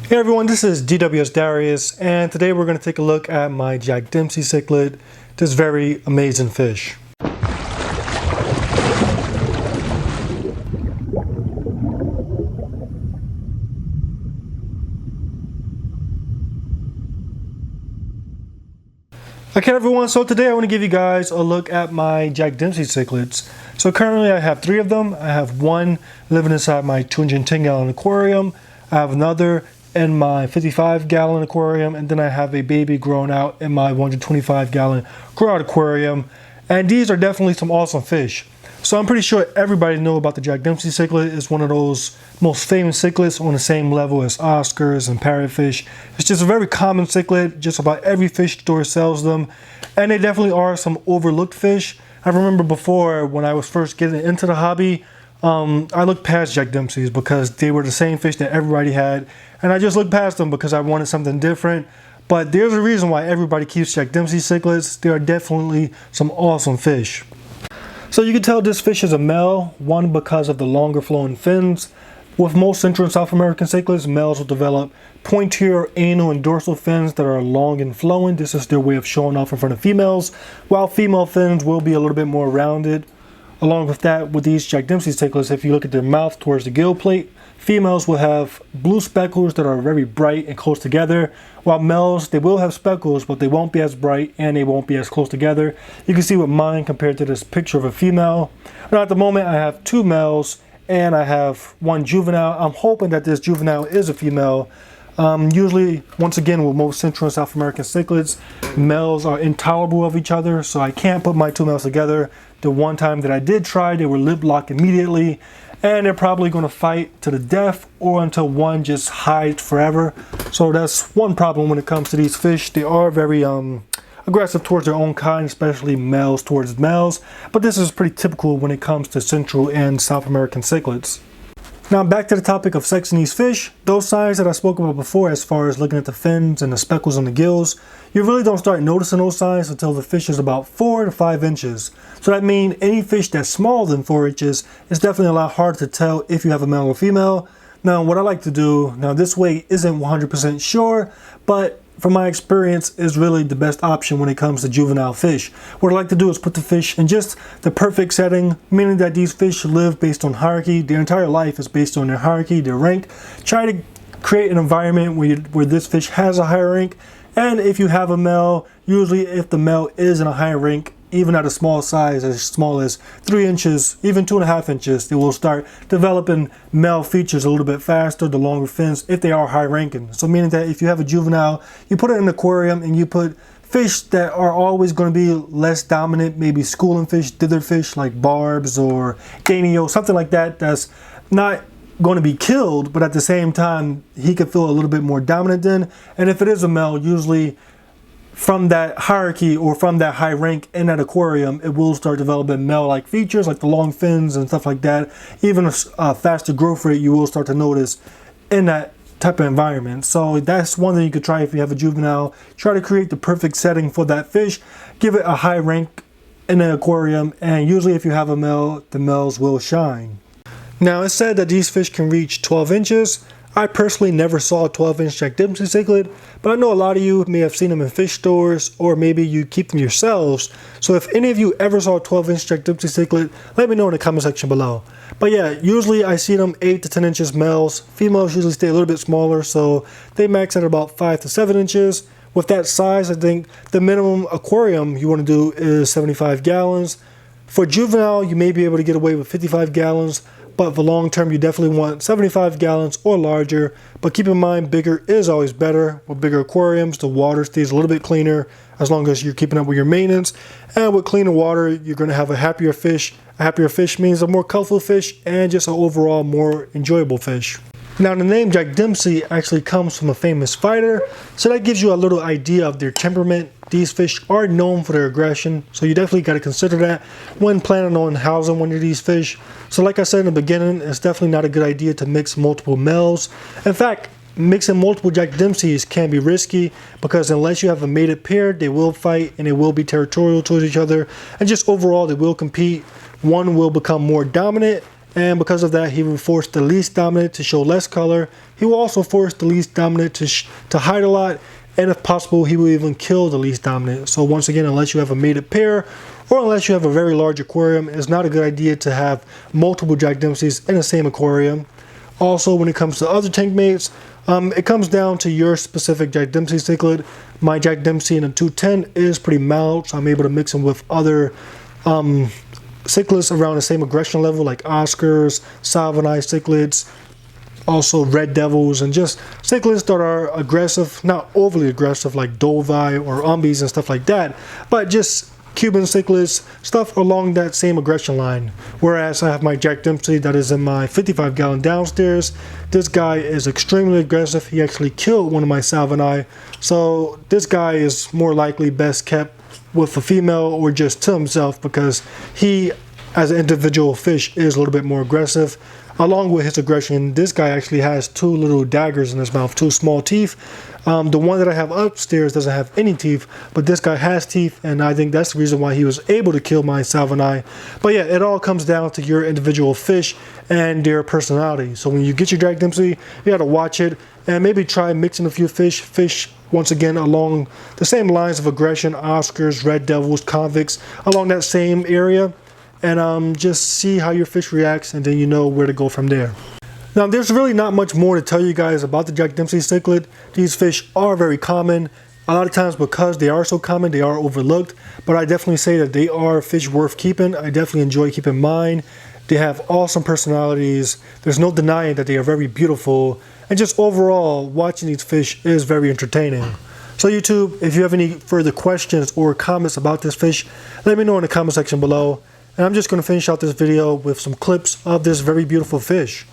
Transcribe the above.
Hey everyone, this is DWS Darius, and today we're going to take a look at my Jack Dempsey Cichlid, this very amazing fish. Okay everyone, so today I want to give you guys a look at my Jack Dempsey cichlids. So currently I have 3 of them. I have one living inside my 210-gallon aquarium. I have another in my 55-gallon aquarium, and then I have a baby growing out in my 125-gallon grow-out aquarium. And these are definitely some awesome fish. So I'm pretty sure everybody knows about the Jack Dempsey cichlid. It's one of those most famous cichlids on the same level as Oscars and parrotfish. It's just a very common cichlid. Just about every fish store sells them, and they definitely are some overlooked fish. I remember before when I was first getting into the hobby, I looked past Jack Dempsey's because they were the same fish that everybody had, and I just looked past them because I wanted something different. But there's a reason why everybody keeps Jack Dempsey cichlids. They are definitely some awesome fish. So you can tell this fish is a male, one because of the longer flowing fins. With most Central and South American cichlids, males will develop pointier anal and dorsal fins that are long and flowing. This is their way of showing off in front of females, while female fins will be a little bit more rounded. Along with that, with these Jack Dempsey cichlids, if you look at their mouth towards the gill plate, females will have blue speckles that are very bright and close together, while males, they will have speckles, but they won't be as bright and they won't be as close together. You can see with mine compared to this picture of a female. Now at the moment I have 2 males and I have 1 juvenile. I'm hoping that this juvenile is a female. Usually, once again, with most Central and South American cichlids, males are intolerable of each other, so I can't put my 2 males together. The one time that I did try, they were lip locked immediately, and they're probably going to fight to the death or until one just hides forever. So that's one problem when it comes to these fish. They are very aggressive towards their own kind, especially males towards males, but this is pretty typical when it comes to Central and South American cichlids. Now back to the topic of sexing these fish. Those signs that I spoke about before, as far as looking at the fins and the speckles on the gills, you really don't start noticing those signs until the fish is about 4 to 5 inches. So that means any fish that's smaller than 4 inches is definitely a lot harder to tell if you have a male or female. Now what I like to do, now this way isn't 100% sure, but from my experience is really the best option when it comes to juvenile fish. What I like to do is put the fish in just the perfect setting, meaning that these fish live based on hierarchy. Their entire life is based on their hierarchy, their rank. Try to create an environment where this fish has a higher rank. And if you have a male, usually if the male is in a higher rank, even at a small size, as small as 3 inches, even 2.5 inches, they will start developing male features a little bit faster, the longer fins, if they are high ranking. So meaning that if you have a juvenile, you put it in an aquarium and you put fish that are always going to be less dominant, maybe schooling fish, dither fish like barbs or danio, something like that, that's not going to be killed, but at the same time, he could feel a little bit more dominant then. And if it is a male, usually from that hierarchy or from that high rank in that aquarium, it will start developing male-like features like the long fins and stuff like that. Even a faster growth rate you will start to notice in that type of environment. So that's one thing you could try if you have a juvenile. Try to create the perfect setting for that fish. Give it a high rank in the aquarium, and usually if you have a male, the males will shine. Now it's said that these fish can reach 12 inches. I personally never saw a 12-inch Jack Dempsey cichlid, but I know a lot of you may have seen them in fish stores, or maybe you keep them yourselves. So if any of you ever saw a 12-inch Jack Dempsey cichlid, let me know in the comment section below. But yeah, usually I see them 8 to 10 inches males. Females usually stay a little bit smaller, so they max at about 5 to 7 inches. With that size, I think the minimum aquarium you want to do is 75 gallons. For juvenile, you may be able to get away with 55 gallons. But for long term, you definitely want 75 gallons or larger. But keep in mind, bigger is always better. With bigger aquariums, the water stays a little bit cleaner as long as you're keeping up with your maintenance. And with cleaner water, you're going to have a happier fish. A happier fish means a more colorful fish and just an overall more enjoyable fish. Now the name Jack Dempsey actually comes from a famous fighter, so that gives you a little idea of their temperament. These fish are known for their aggression, so you definitely got to consider that when planning on housing one of these fish. So like I said in the beginning, it's definitely not a good idea to mix multiple males. In fact, mixing multiple Jack Dempseys can be risky because unless you have a mated pair, they will fight and they will be territorial towards each other, and just overall they will compete. One will become more dominant and because of that, he will force the least dominant to show less color. He will also force the least dominant to hide a lot, and if possible, he will even kill the least dominant. So once again, unless you have a mated pair, or unless you have a very large aquarium, it's not a good idea to have multiple Jack Dempseys in the same aquarium. Also, when it comes to other tank mates, it comes down to your specific Jack Dempsey cichlid. My Jack Dempsey in a 210 is pretty mild, so I'm able to mix him with other cichlids around the same aggression level, like Oscars, Salvini cichlids, also Red Devils, and just cichlids that are aggressive, not overly aggressive like Dovi or Umbies and stuff like that, but just Cuban cichlids, stuff along that same aggression line. Whereas I have my Jack Dempsey that is in my 55-gallon downstairs. This guy is extremely aggressive. He actually killed one of my Salvini. So this guy is more likely best kept with a female or just to himself, because he, as an individual fish, is a little bit more aggressive. Along with his aggression, this guy actually has two little daggers in his mouth, two small teeth. The one that I have upstairs doesn't have any teeth, but this guy has teeth, and I think that's the reason why he was able to kill my Salvini. But yeah, it all comes down to your individual fish and their personality. So when you get your Jack Dempsey, you gotta watch it and maybe try mixing a few fish once again along the same lines of aggression, Oscars, Red Devils, convicts, along that same area, and just see how your fish reacts, and then you know where to go from there. Now, there's really not much more to tell you guys about the Jack Dempsey cichlid. These fish are very common. A lot of times, because they are so common, they are overlooked, but I definitely say that they are fish worth keeping. I definitely enjoy keeping mine. They have awesome personalities. There's no denying that they are very beautiful, and just overall, watching these fish is very entertaining. So YouTube, if you have any further questions or comments about this fish, let me know in the comment section below. And I'm just going to finish out this video with some clips of this very beautiful fish.